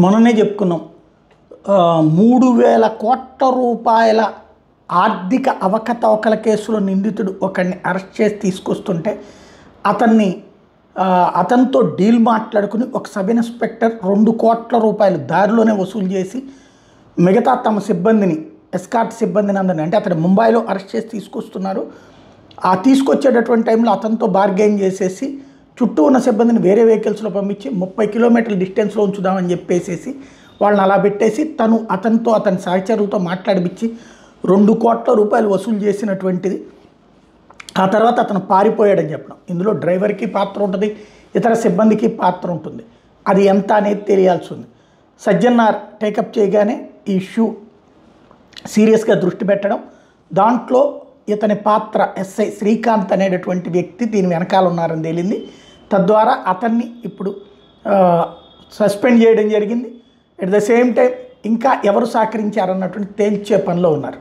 మొన్ననే చెప్పుకున్నాం. 3,000 కోట్ల రూపాయల ఆర్థిక అవకతవకల కేసులో నిందితుడు ఒకరిని అరెస్ట్ చేసి తీసుకొస్తుంటే అతనితో డీల్ మాట్లాడుకుని ఒక సబ్ ఇన్స్పెక్టర్ 2 కోట్ల రూపాయలు దారిలోనే వసూలు చేసి మిగతా తమ సిబ్బందిని, ఎస్కార్ట్ సిబ్బందిని అందరినీ, అంటే అతను ముంబైలో అరెస్ట్ చేసి తీసుకొస్తున్నారు. ఆ తీసుకొచ్చేటటువంటి టైంలో అతనితో బార్గెయిన్ చేసేసి చుట్టూ ఉన్న సిబ్బందిని వేరే వెహికల్స్లో పంపించి 30 కిలోమీటర్ల డిస్టెన్స్లో ఉంచుదామని చెప్పేసి వాళ్ళని అలా పెట్టేసి అతనితో అతని సహచరులతో మాట్లాడిపించి 2 కోట్ల రూపాయలు వసూలు చేసినటువంటిది. ఆ తర్వాత అతను పారిపోయాడని చెప్పడం. ఇందులో డ్రైవర్కి పాత్ర ఉంటుంది, ఇతర సిబ్బందికి పాత్ర ఉంటుంది. అది ఎంత అనేది తెలియాల్సి ఉంది. సజ్జనార్ టేకప్ చేయగానే ఈ ఇష్యూ సీరియస్గా దృష్టి పెట్టడం, దాంట్లో ఇతని పాత్ర ఎస్ఐ శ్రీకాంత్ అనేటటువంటి వ్యక్తి దీని వెనకాల ఉన్నారని తేలింది. తద్వారా అతన్ని ఇప్పుడు సస్పెండ్ చేయడం జరిగింది. ఎట్ ద సేమ్ టైం ఇంకా ఎవరు సహకరించారన్నటువంటి తేల్చే పనిలో ఉన్నారు.